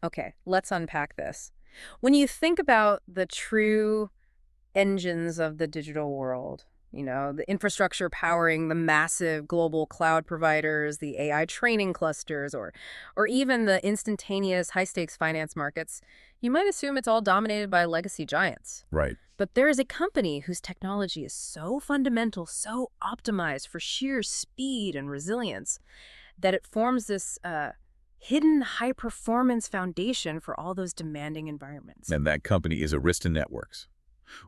Okay, let's unpack this. When you think about the true engines of the digital world, the infrastructure powering the massive global cloud providers, the AI training clusters, or even the instantaneous high-stakes finance markets, you might assume it's all dominated by legacy giants. Right. But there is a company whose technology is so fundamental, so optimized for sheer speed and resilience, that it forms this hidden high-performance foundation for all those demanding environments. And that company is Arista Networks.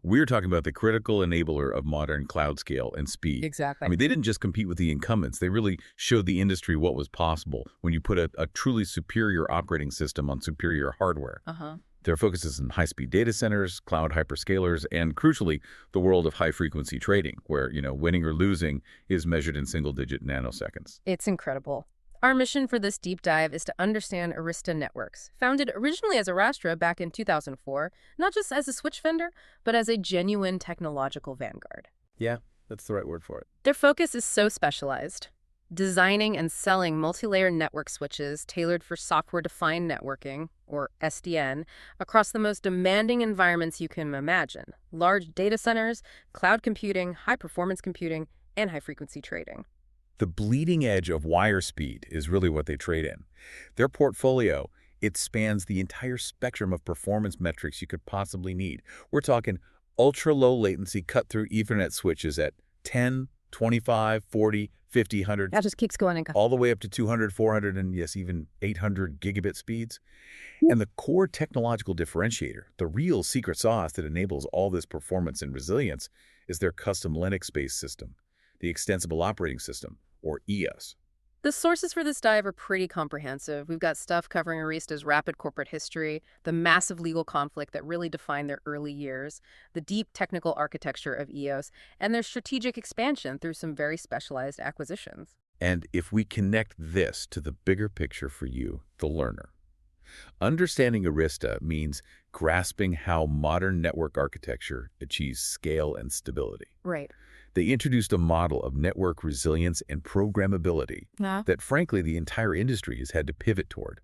We're talking about the critical enabler of modern cloud scale and speed. I Exactly. mean, they didn't just compete with the incumbents. They really showed the industry what was possible when you put a truly superior operating system on superior hardware. Uh-huh. Their focus is in high-speed data centers, cloud hyperscalers, and crucially, the world of high-frequency trading, where, winning or losing is measured in single-digit nanoseconds. It's incredible. Our mission for this deep dive is to understand Arista Networks, founded originally as Arista back in 2004, not just as a switch vendor, but as a genuine technological vanguard. Yeah, that's the right word for it. Their focus is so specialized, designing and selling multi-layer network switches tailored for software-defined networking, or SDN, across the most demanding environments you can imagine: large data centers, cloud computing, high-performance computing, and high-frequency trading. The bleeding edge of wire speed is really what they trade in. Their portfolio, it spans the entire spectrum of performance metrics you could possibly need. We're talking ultra-low latency cut-through Ethernet switches at 10, 25, 40, 50, 100, That just keeps going and going. all the way up to 200, 400, and yes, even 800 gigabit speeds. And the core technological differentiator, the real secret sauce that enables all this performance and resilience, is their custom Linux-based system, the Extensible Operating System, or EOS. The sources for this dive are pretty comprehensive. We've got stuff covering Arista's rapid corporate history, the massive legal conflict that really defined their early years, the deep technical architecture of EOS, and their strategic expansion through some very specialized acquisitions. And if we connect this to the bigger picture for you, the learner, understanding Arista means grasping how modern network architecture achieves scale and stability. Right. They introduced a model of network resilience and programmability Yeah. that, frankly, the entire industry has had to pivot toward.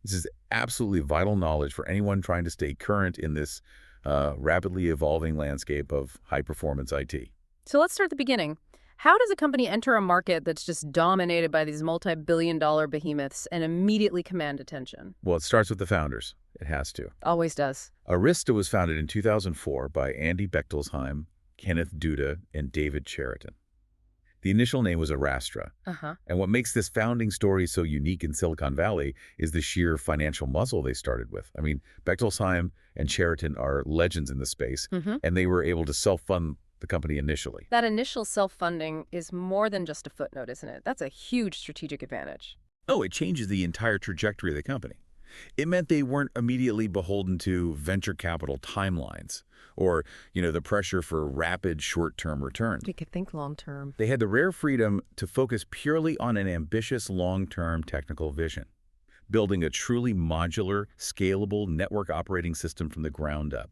This is absolutely vital knowledge for anyone trying to stay current in this rapidly evolving landscape of high-performance IT. So let's start at the beginning. How does a company enter a market that's just dominated by these multi-billion-dollar behemoths and immediately command attention? Well, it starts with the founders. It has to. Always does. Arista was founded in 2004 by Andy Bechtolsheim, Kenneth Duda, and David Cheriton. The initial name was Arastra, Uh-huh. and what makes this founding story so unique in Silicon Valley is the sheer financial muscle they started with. I mean, Bechtolsheim and Cheriton are legends in the space, Mm-hmm. and they were able to self-fund the company initially. That initial self-funding is more than just a footnote, isn't it? That's a huge strategic advantage. Oh, it changes the entire trajectory of the company. It meant they weren't immediately beholden to venture capital timelines or, the pressure for rapid short-term returns. We could think long-term. They had the rare freedom to focus purely on an ambitious long-term technical vision, building a truly modular, scalable network operating system from the ground up.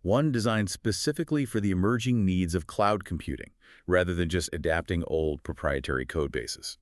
One designed specifically for the emerging needs of cloud computing, rather than just adapting old proprietary code bases.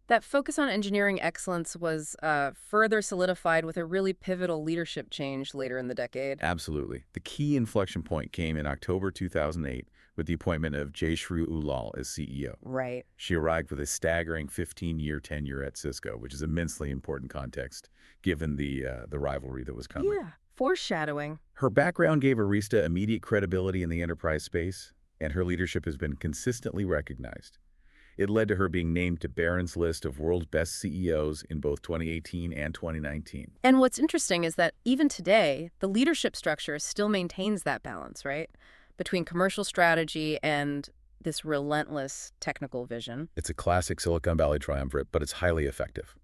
That focus on engineering excellence was further solidified with a really pivotal leadership change later in the decade. Absolutely. The key inflection point came in October 2008 with the appointment of Jayshree Ullal as CEO. Right. She arrived with a staggering 15-year tenure at Cisco, which is immensely important context, given the rivalry that was coming. Yeah. Foreshadowing. Her background gave Arista immediate credibility in the enterprise space, and her leadership has been consistently recognized. It led to her being named to Barron's list of world's best CEOs in both 2018 and 2019. And what's interesting is that even today, the leadership structure still maintains that balance, right? Between commercial strategy and this relentless technical vision. It's a classic Silicon Valley triumvirate, but it's highly effective.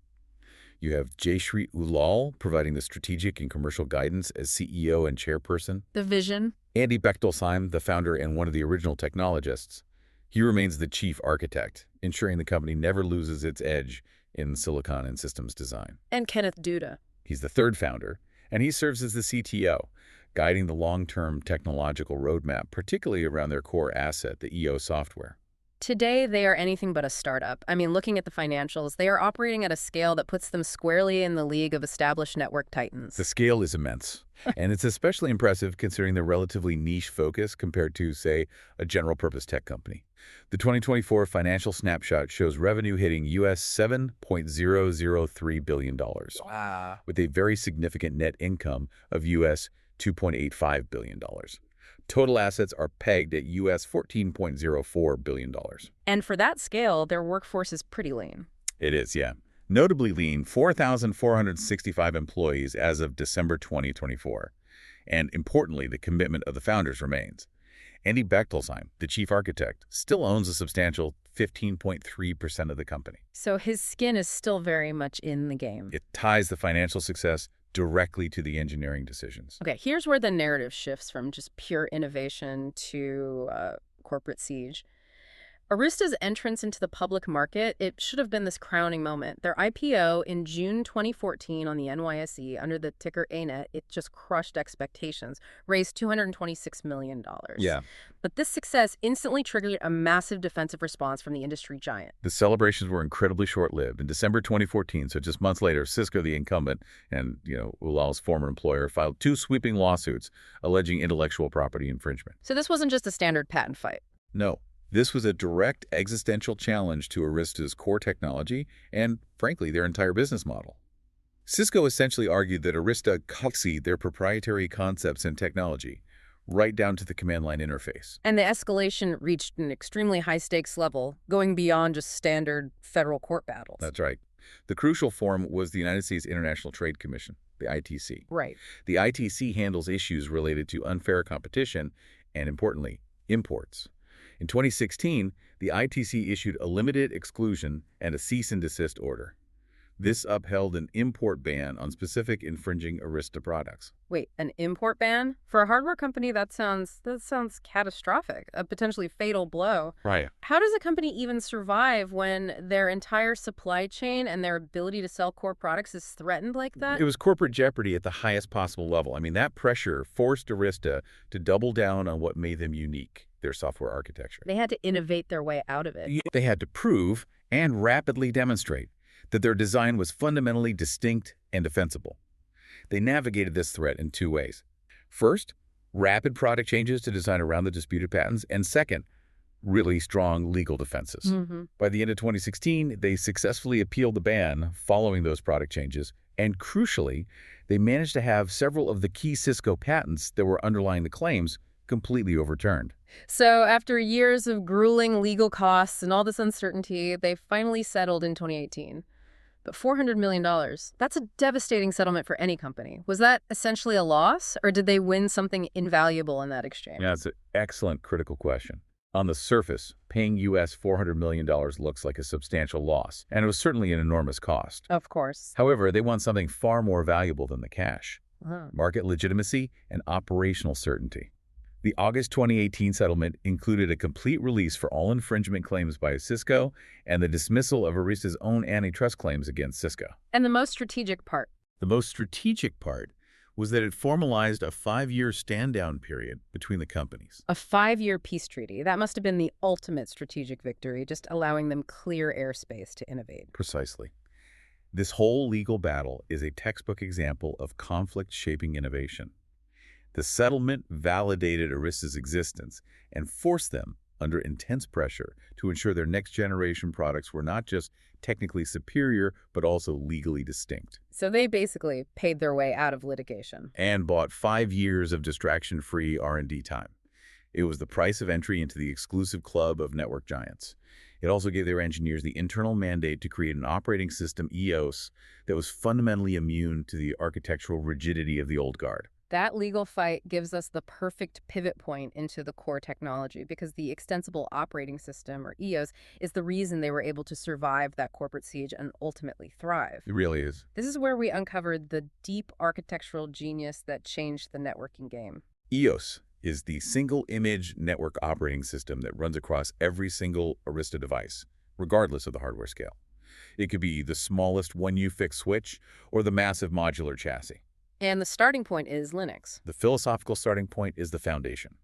You have Jayshree Ullal providing the strategic and commercial guidance as CEO and chairperson. The vision. Andy Bechtolsheim, the founder and one of the original technologists, he remains the chief architect, ensuring the company never loses its edge in silicon and systems design. And Kenneth Duda. He's the third founder, and he serves as the CTO, guiding the long-term technological roadmap, particularly around their core asset, the EOS software. Today, they are anything but a startup. I mean, looking at the financials, they are operating at a scale that puts them squarely in the league of established network The titans. scale is immense, and it's especially impressive considering their relatively niche focus compared to, say, a general-purpose tech company. The 2024 financial snapshot shows revenue hitting US $7.003 billion, Wow. with a very significant net income of US $2.85 billion. Total assets are pegged at US $14.04 billion. And for that scale, their workforce is pretty lean. It is, yeah. Notably lean, 4,465 employees as of December 2024. And importantly, the commitment of the founders remains. Andy Bechtolsheim, the chief architect, still owns a substantial 15.3% of the company. So his skin is still very much in the game. It ties the financial success directly to the engineering decisions. Okay, here's where the narrative shifts from just pure innovation to corporate siege. Arista's entrance into the public market, it should have been this crowning moment. Their IPO in June 2014 on the NYSE under the ticker ANET, it just crushed expectations, raised $226 million. Yeah. But this success instantly triggered a massive defensive response from the industry giant. The celebrations were incredibly short-lived. In December 2014, so just months later, Cisco, the incumbent, and, Ulal's former employer, filed 2 sweeping lawsuits alleging intellectual property infringement. So this wasn't just a standard patent fight. No. This was a direct existential challenge to Arista's core technology and, frankly, their entire business model. Cisco essentially argued that Arista copied their proprietary concepts and technology, right down to the command line interface. And the escalation reached an extremely high-stakes level, going beyond just standard federal court battles. That's right. The crucial forum was the United States International Trade Commission, the ITC. Right. The ITC handles issues related to unfair competition and, importantly, imports. In 2016, the ITC issued a limited exclusion and a cease and desist order. This upheld an import ban on specific infringing Arista products. Wait, an import ban? For a hardware company, that sounds catastrophic, a potentially fatal blow. Right. How does a company even survive when their entire supply chain and their ability to sell core products is threatened like that? It was corporate jeopardy at the highest possible level. I mean, that pressure forced Arista to double down on what made them unique, their software architecture. They had to innovate their way out of it. They had to prove and rapidly demonstrate that their design was fundamentally distinct and defensible. They navigated this threat in 2 ways. First, rapid product changes to design around the disputed patents, and second, really strong legal defenses. By the end of 2016, they successfully appealed the ban following those product changes, and crucially, they managed to have several of the key Cisco patents that were underlying the claims completely overturned. So after years of grueling legal costs and all this uncertainty, they finally settled in 2018. But $400 million, that's a devastating settlement for any company. Was that essentially a loss, or did they win something invaluable in that exchange? Yeah, it's an excellent critical question. On the surface, paying US $400 million looks like a substantial loss, and it was certainly an enormous cost. Of course. However, they won something far more valuable than the cash: Oh. market legitimacy and operational certainty. The August 2018 settlement included a complete release for all infringement claims by Cisco and the dismissal of Arista's own antitrust claims against Cisco. And the most strategic part. The most strategic part was that it formalized a 5-year stand-down period between the companies. A 5-year peace treaty. That must have been the ultimate strategic victory, just allowing them clear airspace to innovate. Precisely. This whole legal battle is a textbook example of conflict shaping innovation. The settlement validated Arista's existence and forced them, under intense pressure, to ensure their next-generation products were not just technically superior, but also legally distinct. So they basically paid their way out of litigation. And bought 5 years of distraction-free R&D time. It was the price of entry into the exclusive club of network giants. It also gave their engineers the internal mandate to create an operating system, EOS, that was fundamentally immune to the architectural rigidity of the old guard. That legal fight gives us the perfect pivot point into the core technology, because the Extensible Operating System, or EOS, is the reason they were able to survive that corporate siege and ultimately thrive. It really is. This is where we uncovered the deep architectural genius that changed the networking game. EOS is the single-image network operating system that runs across every single Arista device, regardless of the hardware scale. It could be the smallest 1U-fix switch or the massive modular chassis. And the starting point is Linux. The philosophical starting point is the foundation.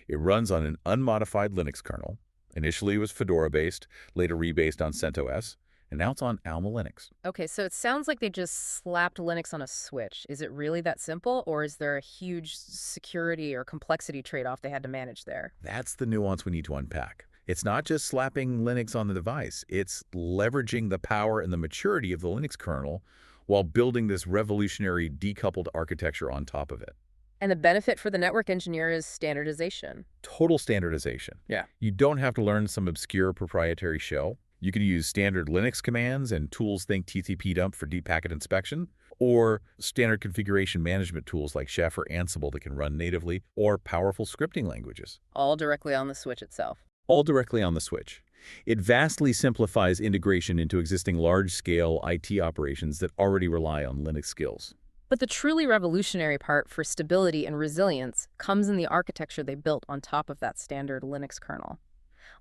It runs on an unmodified Linux kernel, Initially, it was Fedora-based, later rebased on CentOS, and now it's on Alma Linux. Okay, so it sounds like they just slapped Linux on a switch. Is it really that simple, or is there a huge security or complexity trade-off they had to manage there? That's the nuance we need to unpack. It's not just slapping Linux on the device. It's leveraging the power and the maturity of the Linux kernel while building this revolutionary decoupled architecture on top of it. And the benefit for the network engineer is standardization. Total standardization. Yeah. You don't have to learn some obscure proprietary shell. You can use standard Linux commands and tools, think TCP dump for deep packet inspection, or standard configuration management tools like Chef or Ansible that can run natively, or powerful scripting languages. All directly on the switch itself. All directly on the switch. It vastly simplifies integration into existing large-scale IT operations that already rely on Linux skills. But the truly revolutionary part for stability and resilience comes in the architecture they built on top of that standard Linux kernel.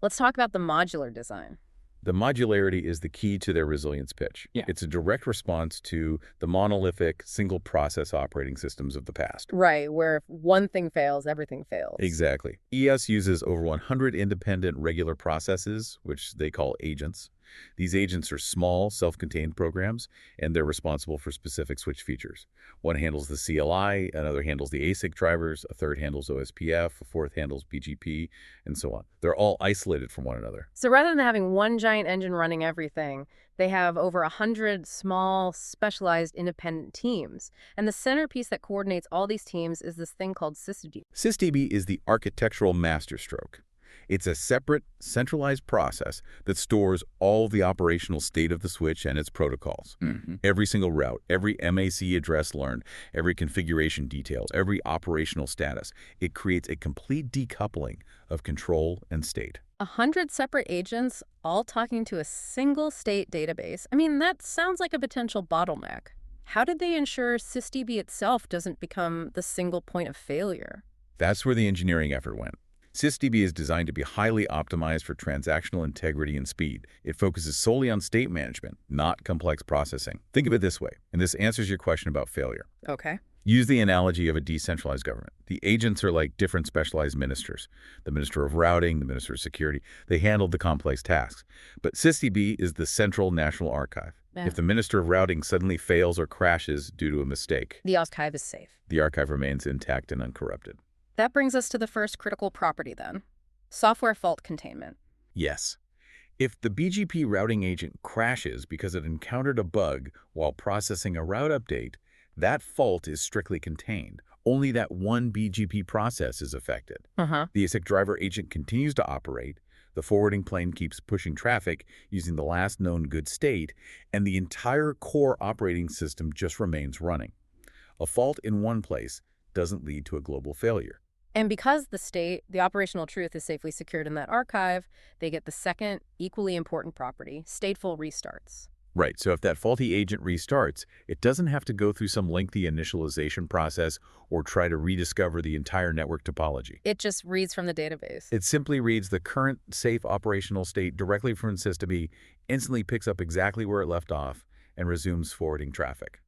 Let's talk about the modular design. The modularity is the key to their resilience pitch. Yeah. It's a direct response to the monolithic, single-process operating systems of the past. Right, where if one thing fails, everything fails. Exactly. ES uses over 100 independent regular processes, which they call agents. These agents are small, self-contained programs, and they're responsible for specific switch features. One handles the CLI, another handles the ASIC drivers, a third handles OSPF, a fourth handles BGP, and so on. They're all isolated from one another. So rather than having one giant engine running everything, they have over 100 small, specialized, independent teams. And the centerpiece that coordinates all these teams is this thing called SysDB. SysDB is the architectural masterstroke. It's a separate, centralized process that stores all the operational state of the switch and its protocols. Every single route, every MAC address learned, every configuration details, every operational status. It creates a complete decoupling of control and state. 100 separate agents all talking to a single state database. I mean, that sounds like a potential bottleneck. How did they ensure SysDB itself doesn't become the single point of failure? That's where the engineering effort went. SysDB is designed to be highly optimized for transactional integrity and speed. It focuses solely on state management, not complex processing. Think of it this way, and this answers your question about failure. Okay. Use the analogy of a decentralized government. The agents are like different specialized ministers. The Minister of Routing, the Minister of Security. They handle the complex tasks. But SysDB is the central national archive. Yeah. If the Minister of Routing suddenly fails or crashes due to a mistake, The archive is safe. the archive remains intact and uncorrupted. That brings us to the first critical property then, software fault containment. Yes. If the BGP routing agent crashes because it encountered a bug while processing a route update, that fault is strictly contained. Only that one BGP process is affected. The ASIC driver agent continues to operate, the forwarding plane keeps pushing traffic using the last known good state, and the entire core operating system just remains running. A fault in one place doesn't lead to a global failure. And because the operational truth is safely secured in that archive, they get the second, equally important property, stateful restarts. Right, so if that faulty agent restarts, it doesn't have to go through some lengthy initialization process or try to rediscover the entire network topology. It just reads from the database. It simply reads the current safe operational state directly from SysDB, instantly picks up exactly where it left off, and resumes forwarding traffic.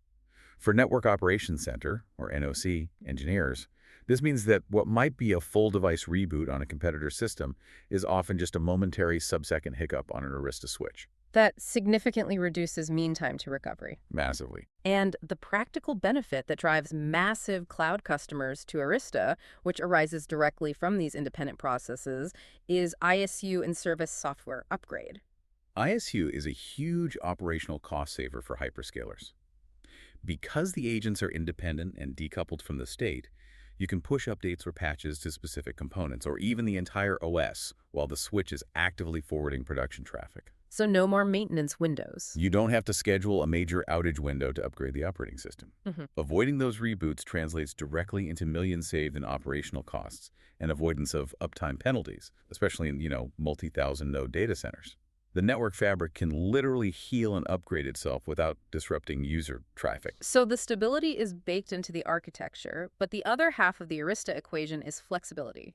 For Network Operations Center, or NOC, engineers, this means that what might be a full device reboot on a competitor system is often just a momentary sub-second hiccup on an Arista switch. That significantly reduces mean time to recovery. Massively. And the practical benefit that drives massive cloud customers to Arista, which arises directly from these independent processes, is ISU and service software upgrade. ISU is a huge operational cost saver for hyperscalers. Because the agents are independent and decoupled from the state, you can push updates or patches to specific components, or even the entire OS, while the switch is actively forwarding production traffic. So no more maintenance windows. You don't have to schedule a major outage window to upgrade the operating system. Avoiding those reboots translates directly into millions saved in operational costs and avoidance of uptime penalties, especially in, multi-thousand node data centers. The network fabric can literally heal and upgrade itself without disrupting user traffic. So the stability is baked into the architecture, but the other half of the Arista equation is flexibility.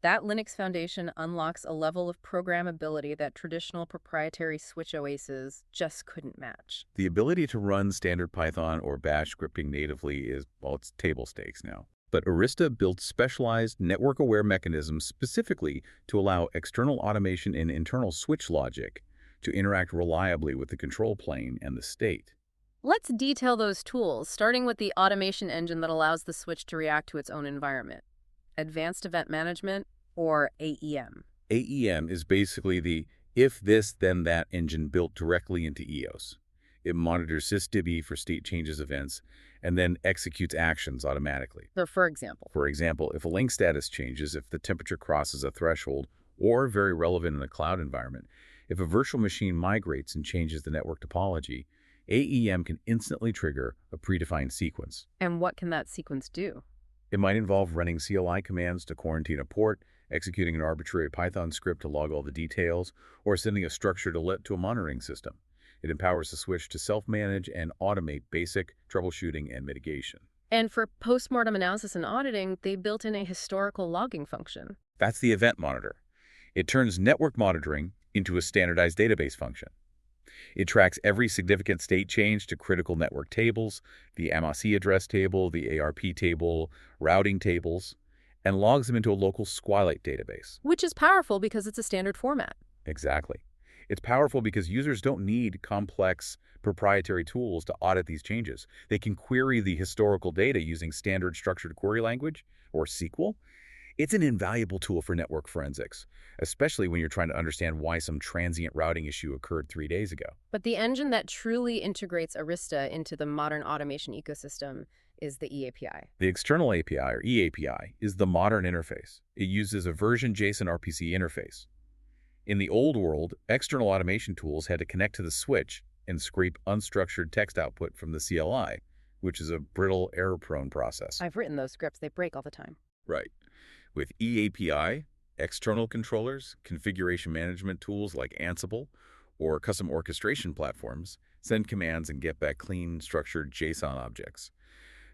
That Linux foundation unlocks a level of programmability that traditional proprietary switch OSes just couldn't match. The ability to run standard Python or Bash scripting natively is, well, it's table stakes now. But Arista built specialized network-aware mechanisms specifically to allow external automation and internal switch logic to interact reliably with the control plane and the state. Let's detail those tools, starting with the automation engine that allows the switch to react to its own environment. Advanced Event Management, or AEM. AEM is basically the if this, then that engine built directly into EOS. It monitors sysdb for state changes events and then executes actions automatically. So for example, For example, if a link status changes, if the temperature crosses a threshold, or very relevant in a cloud environment, if a virtual machine migrates and changes the network topology, AEM can instantly trigger a predefined sequence. and what can that sequence do? It might involve running CLI commands to quarantine a port, executing an arbitrary Python script to log all the details, or sending a structured alert to a monitoring system. It empowers the switch to self-manage and automate basic troubleshooting and mitigation. And for postmortem analysis and auditing, they built in a historical logging function. That's the event monitor. It turns network monitoring into a standardized database function. It tracks every significant state change to critical network tables, the MIC address table, the ARP table, routing tables, and logs them into a local SQLite database. Which is powerful because it's a standard format. Exactly. It's powerful because users don't need complex proprietary tools to audit these changes. They can query the historical data using standard structured query language, or SQL. It's an invaluable tool for network forensics, especially when you're trying to understand why some transient routing issue occurred 3 days ago. But the engine that truly integrates Arista into the modern automation ecosystem is the eAPI. The external API, or eAPI, is the modern interface. It uses a version JSON RPC interface. In the old world, external automation tools had to connect to the switch and scrape unstructured text output from the CLI, which is a brittle, error-prone process. I've written those scripts. They break all the time. Right. With eAPI, external controllers, configuration management tools like Ansible, or custom orchestration platforms send commands and get back clean, structured JSON objects.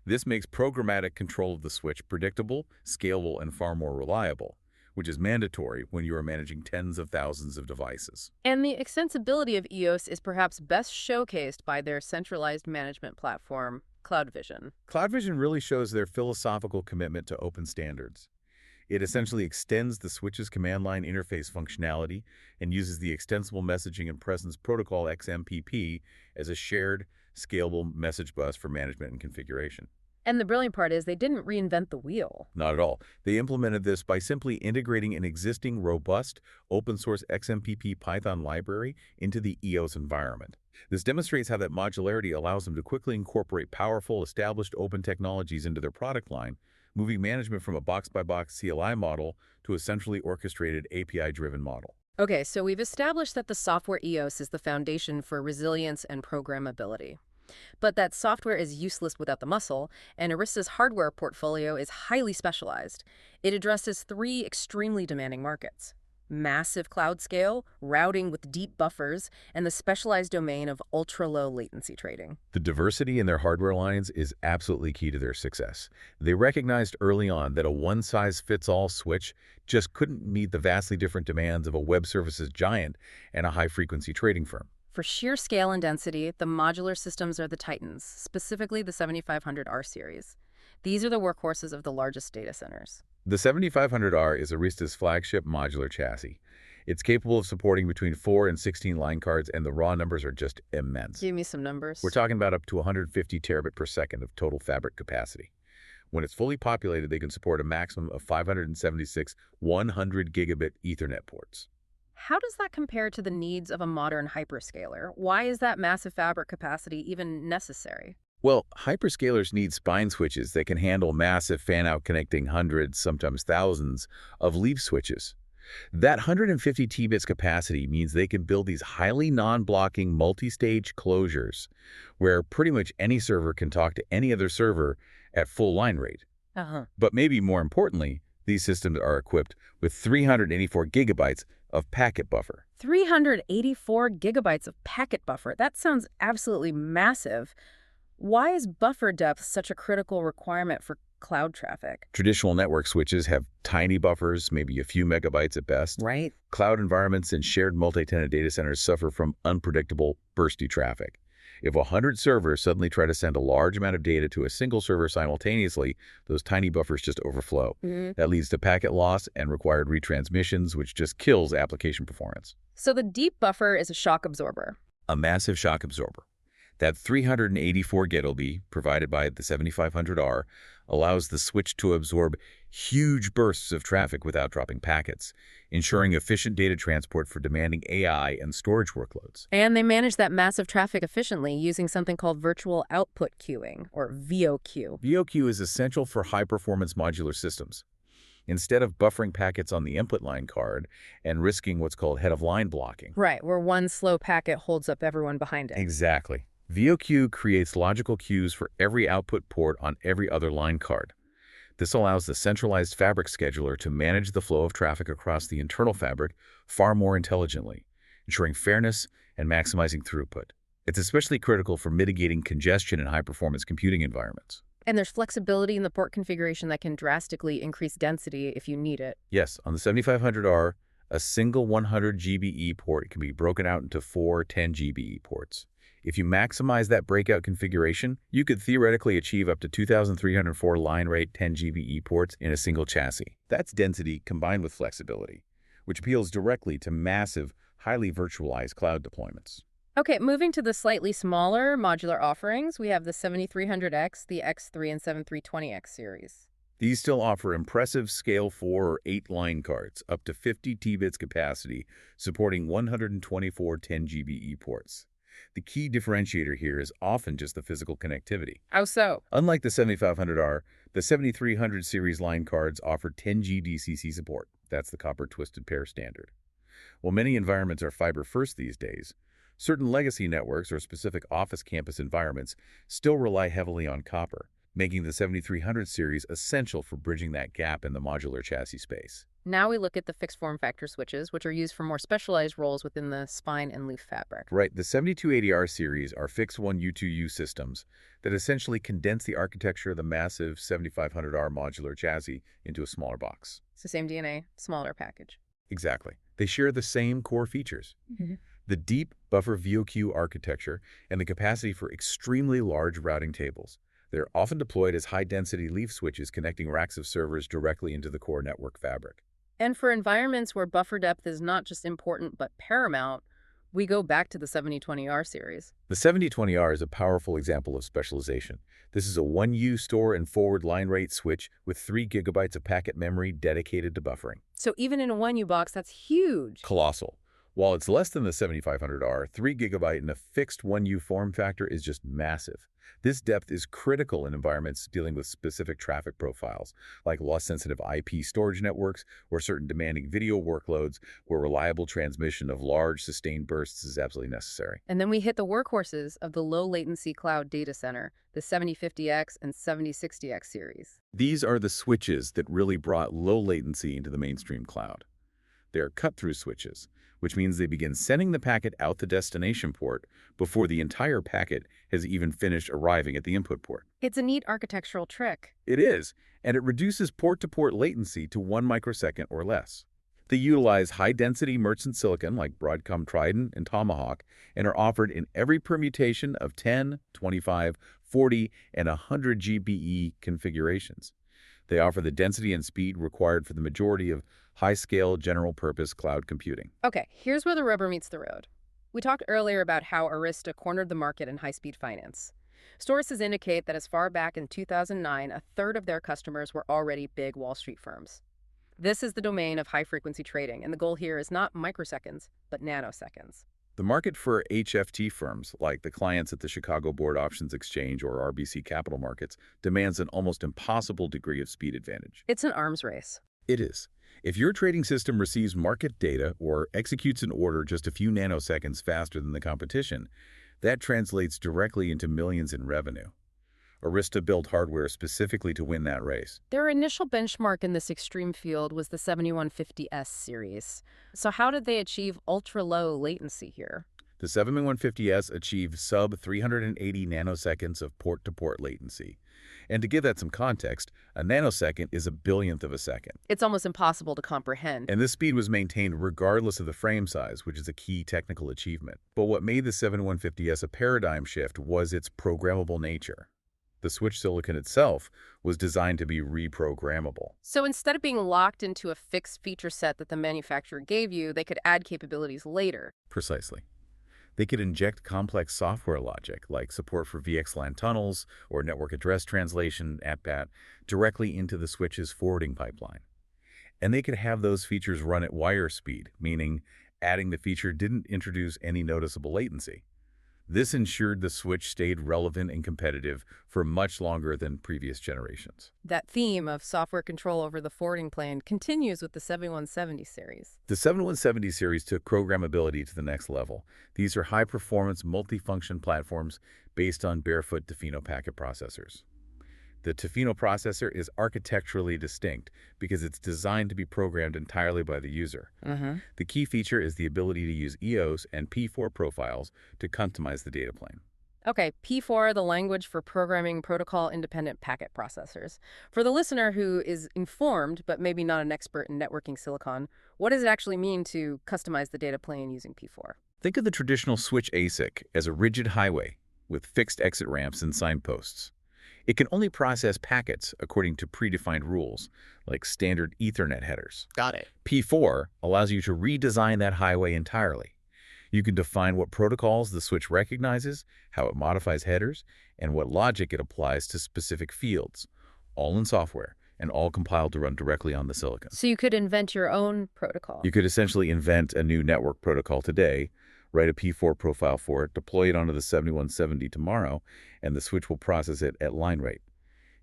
This makes programmatic control of the switch predictable, scalable, and far more reliable, which is mandatory when you are managing tens of thousands of devices. And the extensibility of EOS is perhaps best showcased by their centralized management platform, CloudVision. CloudVision really shows their philosophical commitment to open standards. It essentially extends the switch's command line interface functionality and uses the Extensible Messaging and Presence Protocol XMPP as a shared, scalable message bus for management and configuration. And the brilliant part is they didn't reinvent the wheel. Not at all. They implemented this by simply integrating an existing robust open-source XMPP Python library into the EOS environment. This demonstrates how that modularity allows them to quickly incorporate powerful, established open technologies into their product line, moving management from a box-by-box CLI model to a centrally orchestrated API-driven model. Okay, so we've established that the software EOS is the foundation for resilience and programmability. But that software is useless without the muscle, and Arista's hardware portfolio is highly specialized. It addresses 3 extremely demanding markets: massive cloud scale, routing with deep buffers, and the specialized domain of ultra-low latency trading. The diversity in their hardware lines is absolutely key to their success. They recognized early on that a one-size-fits-all switch just couldn't meet the vastly different demands of a web services giant and a high-frequency trading firm. For sheer scale and density, the modular systems are the titans, specifically the 7500R series. These are the workhorses of the largest data centers. The 7500R is Arista's flagship modular chassis. It's capable of supporting between 4 and 16 line cards, and the raw numbers are just immense. Give me some numbers. We're talking about up to 150 terabit per second of total fabric capacity. When it's fully populated, they can support a maximum of 576 100 gigabit Ethernet ports. How does that compare to the needs of a modern hyperscaler? Why is that massive fabric capacity even necessary? Well, hyperscalers need spine switches that can handle massive fan-out connecting hundreds, sometimes thousands, of leaf switches. That 150 Tbits capacity means they can build these highly non-blocking multi-stage closures where pretty much any server can talk to any other server at full line rate. But maybe more importantly, these systems are equipped with 384 gigabytes of packet buffer. 384 gigabytes of packet buffer. That sounds absolutely massive. Why is buffer depth such a critical requirement for cloud traffic? Traditional network switches have tiny buffers, maybe a few megabytes at best. Right. Cloud environments and shared multi-tenant data centers suffer from unpredictable, bursty traffic. If 100 servers suddenly try to send a large amount of data to a single server simultaneously, those tiny buffers just overflow. That leads to packet loss and required retransmissions, which just kills application performance. So the deep buffer is a shock absorber. A massive shock absorber. That 384 GTLB, provided by the 7500R, allows the switch to absorb huge bursts of traffic without dropping packets, ensuring efficient data transport for demanding AI and storage workloads. And they manage that massive traffic efficiently using something called virtual output queuing, or VOQ. VOQ is essential for high-performance modular systems. Instead of buffering packets on the input line card and risking what's called head-of-line blocking. Right, where one slow packet holds up everyone behind it. Exactly. VOQ creates logical queues for every output port on every other line card. This allows the centralized fabric scheduler to manage the flow of traffic across the internal fabric far more intelligently, ensuring fairness and maximizing throughput. It's especially critical for mitigating congestion in high-performance computing environments. And there's flexibility in the port configuration that can drastically increase density if you need it. Yes, on the 7500R, a single 100 GBE port can be broken out into 4 10 GBE ports. If you maximize that breakout configuration, you could theoretically achieve up to 2,304 line rate 10 GBE ports in a single chassis. That's density combined with flexibility, which appeals directly to massive, highly virtualized cloud deployments. Okay, moving to the slightly smaller modular offerings, we have the 7300X, the X3, and 7320X series. These still offer impressive Scale 4 or 8 line cards, up to 50 Tbits capacity, supporting 124 10 GBE ports. The key differentiator here is often just the physical connectivity. How so? Unlike the 7500R, the 7300 series line cards offer 10G DCC support. That's the copper twisted pair standard. While many environments are fiber-first these days, certain legacy networks or specific office campus environments still rely heavily on copper, making the 7300 series essential for bridging that gap in the modular chassis space. Now we look at the fixed form factor switches, which are used for more specialized roles within the spine and leaf fabric. Right, the 7280R series are fixed 1U2U systems that essentially condense the architecture of the massive 7500R modular chassis into a smaller box. It's the same DNA, smaller package. Exactly. They share the same core features. The deep buffer VOQ architecture and the capacity for extremely large routing tables. They're often deployed as high-density leaf switches connecting racks of servers directly into the core network fabric. And for environments where buffer depth is not just important but paramount, we go back to the 7020R series. The 7020R is a powerful example of specialization. This is a 1U store and forward line rate switch with 3 GB of packet memory dedicated to buffering. So even in a 1U box, that's huge. Colossal. While it's less than the 7500R, 3 GB in a fixed 1U form factor is just massive. This depth is critical in environments dealing with specific traffic profiles, like loss-sensitive IP storage networks or certain demanding video workloads where reliable transmission of large, sustained bursts is absolutely necessary. And then we hit the workhorses of the low-latency cloud data center, the 7050X and 7060X series. These are the switches that really brought low latency into the mainstream cloud. They are cut-through switches, which means they begin sending the packet out the destination port before the entire packet has even finished arriving at the input port. It's a neat architectural trick. It is, and it reduces port-to-port latency to 1 microsecond or less. They utilize high-density merchant silicon like Broadcom Trident and Tomahawk and are offered in every permutation of 10, 25, 40, and 100 GBE configurations. They offer the density and speed required for the majority of high-scale general-purpose cloud computing. Okay, here's where the rubber meets the road. We talked earlier about how Arista cornered the market in high-speed finance. Sources indicate that as far back in 2009, a third of their customers were already big Wall Street firms. This is the domain of high-frequency trading, and the goal here is not microseconds, but nanoseconds. The market for HFT firms, like the clients at the Chicago Board Options Exchange or RBC Capital Markets, demands an almost impossible degree of speed advantage. It's an arms race. It is. If your trading system receives market data or executes an order just a few nanoseconds faster than the competition, that translates directly into millions in revenue. Arista built hardware specifically to win that race. Their initial benchmark in this extreme field was the 7150S series. So how did they achieve ultra-low latency here? The 7150S achieved sub-380 nanoseconds of port-to-port latency. And to give that some context, a nanosecond is a billionth of a second. It's almost impossible to comprehend. And this speed was maintained regardless of the frame size, which is a key technical achievement. But what made the 7150S a paradigm shift was its programmable nature. The switch silicon itself was designed to be reprogrammable. So instead of being locked into a fixed feature set that the manufacturer gave you, they could add capabilities later. Precisely. They could inject complex software logic, like support for VXLAN tunnels or network address translation, ATPAT, directly into the switch's forwarding pipeline. And they could have those features run at wire speed, meaning adding the feature didn't introduce any noticeable latency. This ensured the switch stayed relevant and competitive for much longer than previous generations. That theme of software control over the forwarding plane continues with the 7170 series. The 7170 series took programmability to the next level. These are high-performance, multifunction platforms based on barefoot Tofino packet processors. The Tofino processor is architecturally distinct because it's designed to be programmed entirely by the user. The key feature is the ability to use EOS and P4 profiles to customize the data plane. Okay, P4, the language for programming protocol-independent packet processors. For the listener who is informed, but maybe not an expert in networking silicon, what does it actually mean to customize the data plane using P4? Think of the traditional switch ASIC as a rigid highway with fixed exit ramps and signposts. It can only process packets according to predefined rules, like standard Ethernet headers. Got it. P4 allows you to redesign that highway entirely. You can define what protocols the switch recognizes, how it modifies headers, and what logic it applies to specific fields, all in software and all compiled to run directly on the silicon. So you could invent your own protocol. You could essentially invent a new network protocol today, write a P4 profile for it, deploy it onto the 7170 tomorrow, and the switch will process it at line rate.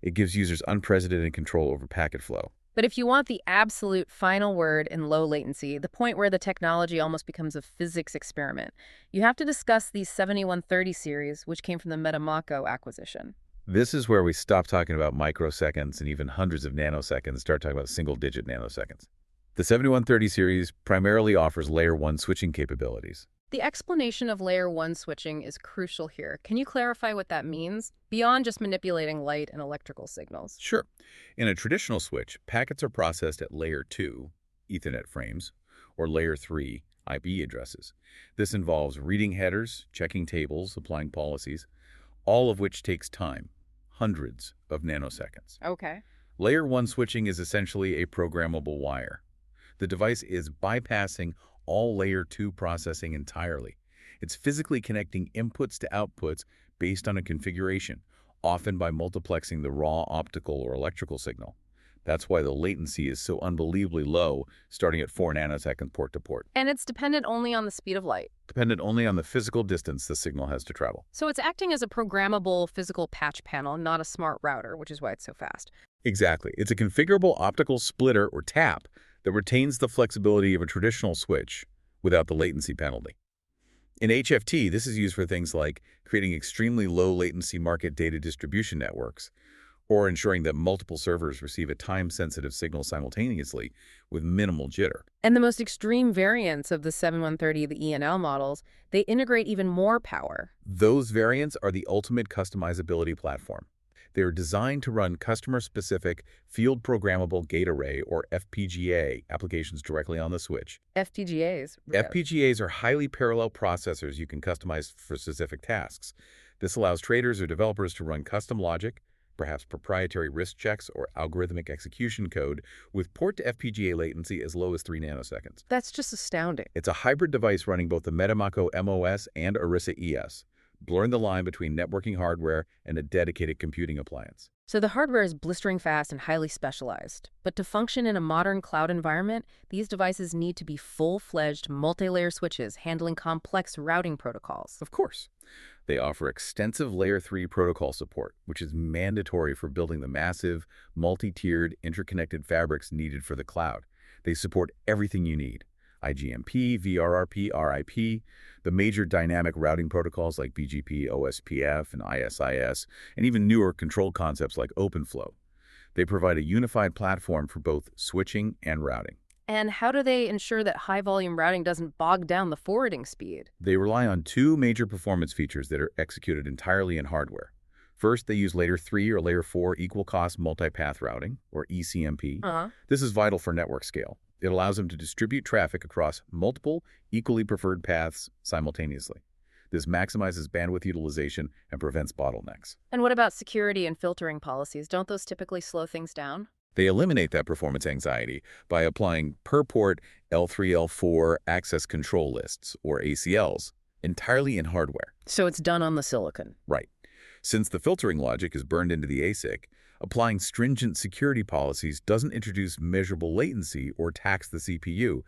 It gives users unprecedented control over packet flow. But if you want the absolute final word in low latency, the point where the technology almost becomes a physics experiment, you have to discuss the 7130 series, which came from the Metamako acquisition. This is where we stop talking about microseconds and even hundreds of nanoseconds, start talking about single-digit nanoseconds. The 7130 series primarily offers Layer 1 switching capabilities. The explanation of Layer 1 switching is crucial here. Can you clarify what that means, beyond just manipulating light and electrical signals? Sure. In a traditional switch, packets are processed at Layer 2, Ethernet frames, or Layer 3, IP addresses. This involves reading headers, checking tables, applying policies, all of which takes time, hundreds of nanoseconds. Okay. Layer 1 switching is essentially a programmable wire. The device is bypassing all Layer 2 processing entirely. It's physically connecting inputs to outputs based on a configuration, often by multiplexing the raw optical or electrical signal. That's why the latency is so unbelievably low, starting at 4 nanoseconds port to port. And it's dependent only on the speed of light. Dependent only on the physical distance the signal has to travel. So it's acting as a programmable physical patch panel, not a smart router, which is why it's so fast. Exactly. It's a configurable optical splitter or tap that retains the flexibility of a traditional switch without the latency penalty. In HFT, this is used for things like creating extremely low latency market data distribution networks, or ensuring that multiple servers receive a time-sensitive signal simultaneously with minimal jitter. And the most extreme variants of the 7130, the ENL models, they integrate even more power. Those variants are the ultimate customizability platform. They are designed to run customer-specific field-programmable gate array, or FPGA, applications directly on the switch. FPGAs. FPGAs are highly parallel processors you can customize for specific tasks. This allows traders or developers to run custom logic, perhaps proprietary RISC checks or algorithmic execution code, with port-to-FPGA latency as low as 3 nanoseconds. That's just astounding. It's a hybrid device running both the Metamako MOS and Arista ES, blurring the line between networking hardware and a dedicated computing appliance. So the hardware is blistering fast and highly specialized. But to function in a modern cloud environment, these devices need to be full-fledged multi-layer switches handling complex routing protocols. Of course. They offer extensive Layer 3 protocol support, which is mandatory for building the massive, multi-tiered, interconnected fabrics needed for the cloud. They support everything you need: IGMP, VRRP, RIP, the major dynamic routing protocols like BGP, OSPF, and ISIS, and even newer control concepts like OpenFlow. They provide a unified platform for both switching and routing. And how do they ensure that high-volume routing doesn't bog down the forwarding speed? They rely on two major performance features that are executed entirely in hardware. First, they use layer 3 or layer 4 equal-cost multipath routing, or ECMP. Uh-huh. This is vital for network scale. It allows them to distribute traffic across multiple, equally preferred paths simultaneously. This maximizes bandwidth utilization and prevents bottlenecks. And what about security and filtering policies? Don't those typically slow things down? They eliminate that performance anxiety by applying per-port L3, L4 access control lists, or ACLs, entirely in hardware. So it's done on the silicon. Right. Since the filtering logic is burned into the ASIC, applying stringent security policies doesn't introduce measurable latency or tax the CPU,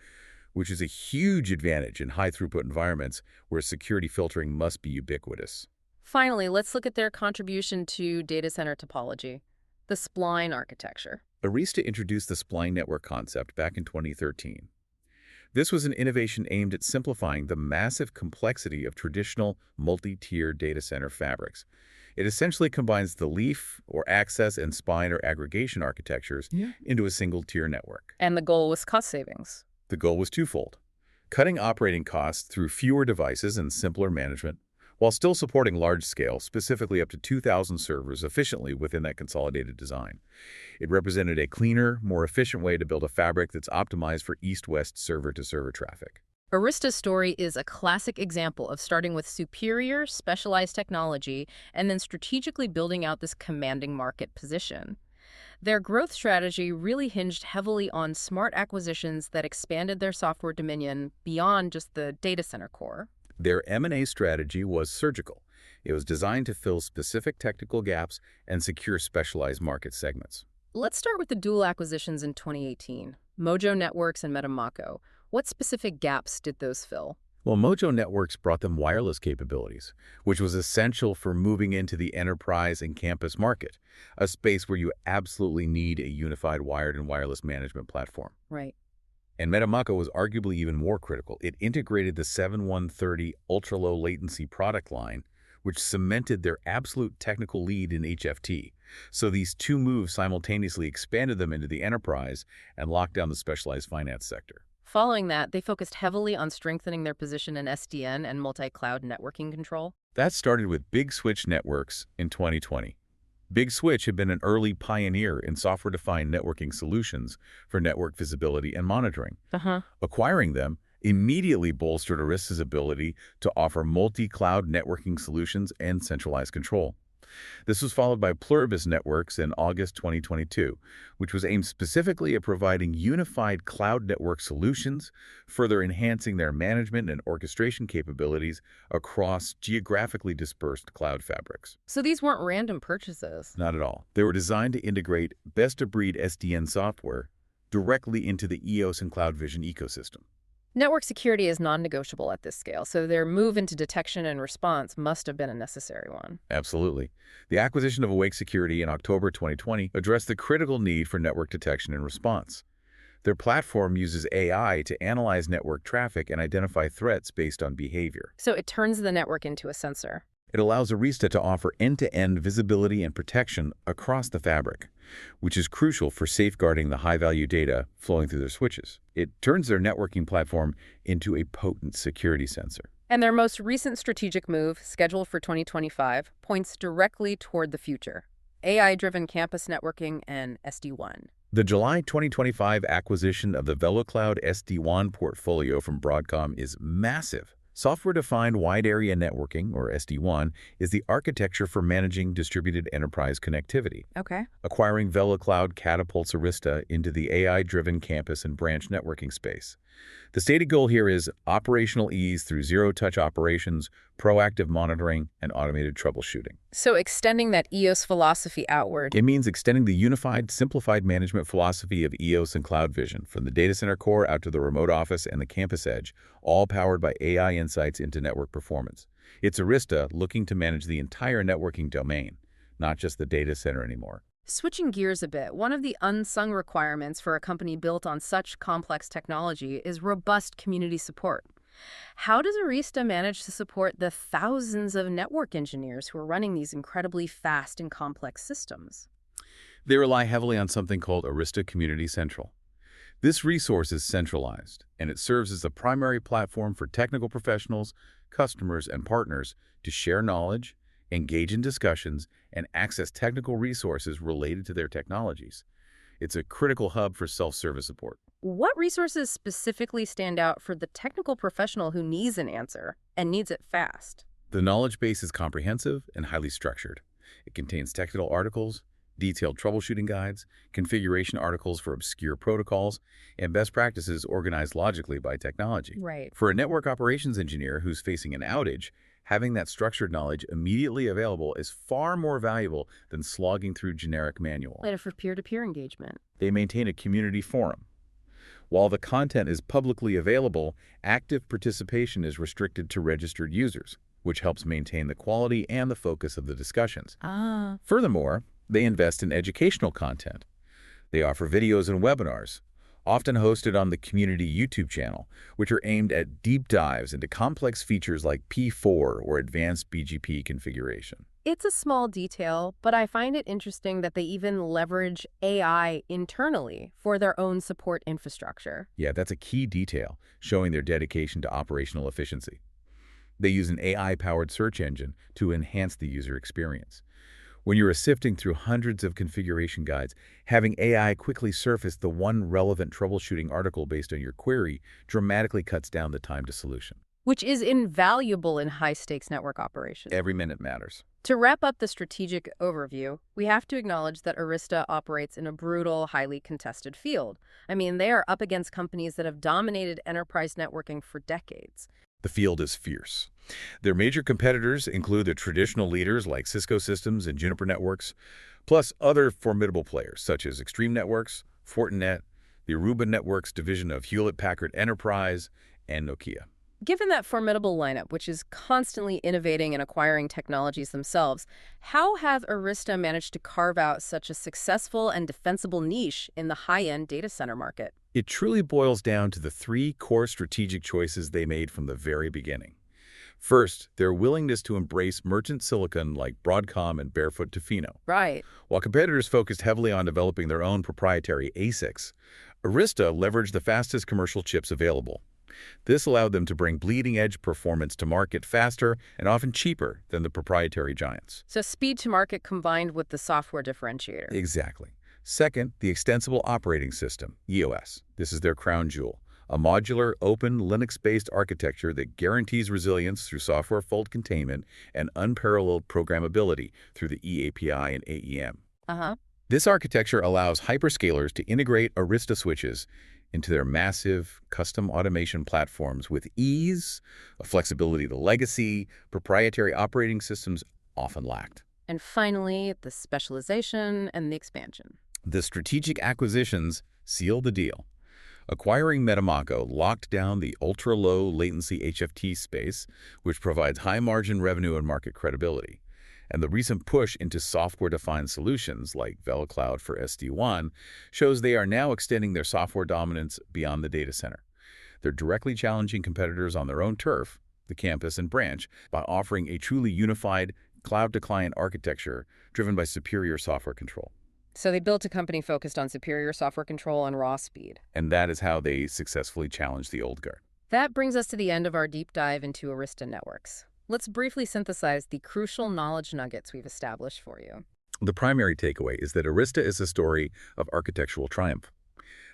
which is a huge advantage in high-throughput environments where security filtering must be ubiquitous. Finally, let's look at their contribution to data center topology, the spline architecture. Arista introduced the spline network concept back in 2013. This was an innovation aimed at simplifying the massive complexity of traditional multi-tier data center fabrics. It essentially combines the leaf, or access, and spine or aggregation architectures into a single-tier network. And the goal was cost savings. The goal was twofold: cutting operating costs through fewer devices and simpler management, while still supporting large-scale, specifically up to 2,000 servers efficiently within that consolidated design. It represented a cleaner, more efficient way to build a fabric that's optimized for east-west server-to-server traffic. Arista's story is a classic example of starting with superior, specialized technology and then strategically building out this commanding market position. Their growth strategy really hinged heavily on smart acquisitions that expanded their software dominion beyond just the data center core. Their M&A strategy was surgical. It was designed to fill specific technical gaps and secure specialized market segments. Let's start with the dual acquisitions in 2018, Mojo Networks and Metamako. What specific gaps did those fill? Well, Mojo Networks brought them wireless capabilities, which was essential for moving into the enterprise and campus market, a space where you absolutely need a unified wired and wireless management platform. Right. And Metamako was arguably even more critical. It integrated the 7130 ultra-low latency product line, which cemented their absolute technical lead in HFT. So these two moves simultaneously expanded them into the enterprise and locked down the specialized finance sector. Following that, they focused heavily on strengthening their position in SDN and multi-cloud networking control. That started with Big Switch Networks in 2020. Big Switch had been an early pioneer in software-defined networking solutions for network visibility and monitoring. Acquiring them immediately bolstered Arista's ability to offer multi-cloud networking solutions and centralized control. This was followed by Pluribus Networks in August 2022, which was aimed specifically at providing unified cloud network solutions, further enhancing their management and orchestration capabilities across geographically dispersed cloud fabrics. So these weren't random purchases. Not at all. They were designed to integrate best-of-breed SDN software directly into the EOS and CloudVision ecosystem. Network security is non-negotiable at this scale, so their move into detection and response must have been a necessary one. Absolutely. The acquisition of Awake Security in October 2020 addressed the critical need for network detection and response. Their platform uses AI to analyze network traffic and identify threats based on behavior. So it turns the network into a sensor. It allows Arista to offer end-to-end visibility and protection across the fabric, which is crucial for safeguarding the high-value data flowing through their switches. It turns their networking platform into a potent security sensor. And their most recent strategic move, scheduled for 2025, points directly toward the future: AI-driven campus networking and SD-WAN. The July 2025 acquisition of the VeloCloud SD-WAN portfolio from Broadcom is massive. Software-defined wide area networking, or SD-WAN, is the architecture for managing distributed enterprise connectivity. Okay. Acquiring VeloCloud catapults Arista into the AI-driven campus and branch networking space. The stated goal here is operational ease through zero-touch operations, proactive monitoring, and automated troubleshooting. So extending that EOS philosophy outward. It means extending the unified, simplified management philosophy of EOS and CloudVision from the data center core out to the remote office and the campus edge, all powered by AI insights into network performance. It's Arista looking to manage the entire networking domain, not just the data center anymore. Switching gears a bit, one of the unsung requirements for a company built on such complex technology is robust community support. How does Arista manage to support the thousands of network engineers who are running these incredibly fast and complex systems? They rely heavily on something called Arista Community Central. This resource is centralized, and it serves as the primary platform for technical professionals, customers, and partners to share knowledge, engage in discussions, and access technical resources related to their technologies. It's a critical hub for self-service support. What resources specifically stand out for the technical professional who needs an answer and needs it fast? The knowledge base is comprehensive and highly structured. It contains technical articles, detailed troubleshooting guides, configuration articles for obscure protocols, and best practices organized logically by technology. Right. For a network operations engineer who's facing an outage, having that structured knowledge immediately available is far more valuable than slogging through generic manual. Later for peer-to-peer engagement. They maintain a community forum. While the content is publicly available, active participation is restricted to registered users, which helps maintain the quality and the focus of the discussions. Furthermore, they invest in educational content. They offer videos and webinars, often hosted on the community YouTube channel, which are aimed at deep dives into complex features like P4 or advanced BGP configuration. It's a small detail, but I find it interesting that they even leverage AI internally for their own support infrastructure. Yeah, that's a key detail, showing their dedication to operational efficiency. They use an AI-powered search engine to enhance the user experience. When you're sifting through hundreds of configuration guides, having AI quickly surface the one relevant troubleshooting article based on your query dramatically cuts down the time to solution. Which is invaluable in high-stakes network operations. Every minute matters. To wrap up the strategic overview, we have to acknowledge that Arista operates in a brutal, highly contested field. I mean, they are up against companies that have dominated enterprise networking for decades. The field is fierce. Their major competitors include the traditional leaders like Cisco Systems and Juniper Networks, plus other formidable players such as Extreme Networks, Fortinet, the Aruba Networks division of Hewlett-Packard Enterprise, and Nokia. Given that formidable lineup, which is constantly innovating and acquiring technologies themselves, how have Arista managed to carve out such a successful and defensible niche in the high-end data center market? It truly boils down to the three core strategic choices they made from the very beginning. First, their willingness to embrace merchant silicon like Broadcom and Barefoot Tofino. Right. While competitors focused heavily on developing their own proprietary ASICs, Arista leveraged the fastest commercial chips available. This allowed them to bring bleeding-edge performance to market faster and often cheaper than the proprietary giants. So speed to market combined with the software differentiator. Exactly. Second, the Extensible Operating System, EOS. This is their crown jewel, a modular, open, Linux-based architecture that guarantees resilience through software fault containment and unparalleled programmability through the eAPI and AEM. This architecture allows hyperscalers to integrate Arista switches into their massive custom automation platforms with ease, a flexibility the legacy, proprietary operating systems often lacked. And finally, the specialization and the expansion. The strategic acquisitions sealed the deal. Acquiring Metamako locked down the ultra-low latency HFT space, which provides high-margin revenue and market credibility. And the recent push into software-defined solutions like VeloCloud for SD-WAN shows they are now extending their software dominance beyond the data center. They're directly challenging competitors on their own turf, the campus and branch, by offering a truly unified cloud-to-client architecture driven by superior software control. So they built a company focused on superior software control and raw speed. And that is how they successfully challenged the old guard. That brings us to the end of our deep dive into Arista Networks. Let's briefly synthesize the crucial knowledge nuggets we've established for you. The primary takeaway is that Arista is a story of architectural triumph.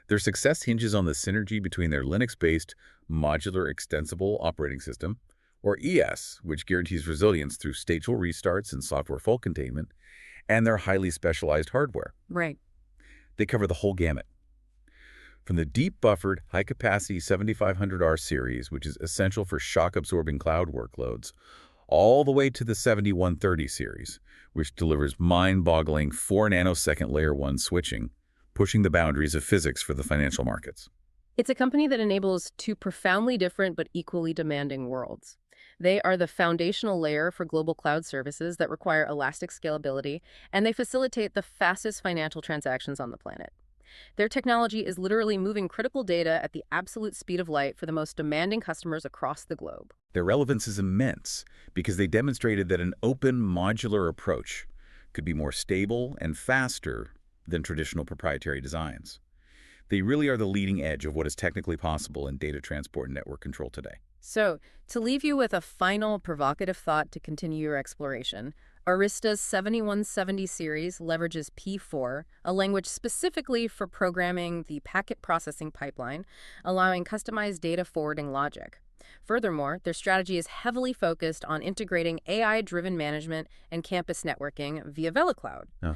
Their success hinges on the synergy between their Linux-based Modular Extensible Operating System, or ES, which guarantees resilience through stateful restarts and software fault containment, and their highly specialized hardware. Right. They cover the whole gamut. From the deep buffered, high-capacity 7500R series, which is essential for shock-absorbing cloud workloads, all the way to the 7130 series, which delivers mind-boggling 4-nanosecond Layer 1 switching, pushing the boundaries of physics for the financial markets. It's a company that enables two profoundly different but equally demanding worlds. They are the foundational layer for global cloud services that require elastic scalability, and they facilitate the fastest financial transactions on the planet. Their technology is literally moving critical data at the absolute speed of light for the most demanding customers across the globe. Their relevance is immense because they demonstrated that an open, modular approach could be more stable and faster than traditional proprietary designs. They really are the leading edge of what is technically possible in data transport and network control today. So, to leave you with a final provocative thought to continue your exploration, Arista's 7170 series leverages P4, a language specifically for programming the packet processing pipeline, allowing customized data forwarding logic. Furthermore, their strategy is heavily focused on integrating AI-driven management and campus networking via VeloCloud. Oh.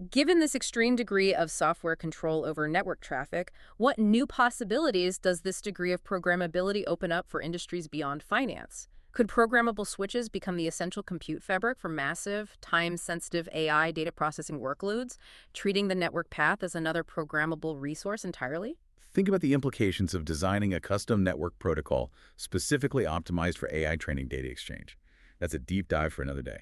Given this extreme degree of software control over network traffic, what new possibilities does this degree of programmability open up for industries beyond finance? Could programmable switches become the essential compute fabric for massive, time-sensitive AI data processing workloads, treating the network path as another programmable resource entirely? Think about the implications of designing a custom network protocol specifically optimized for AI training data exchange. That's a deep dive for another day.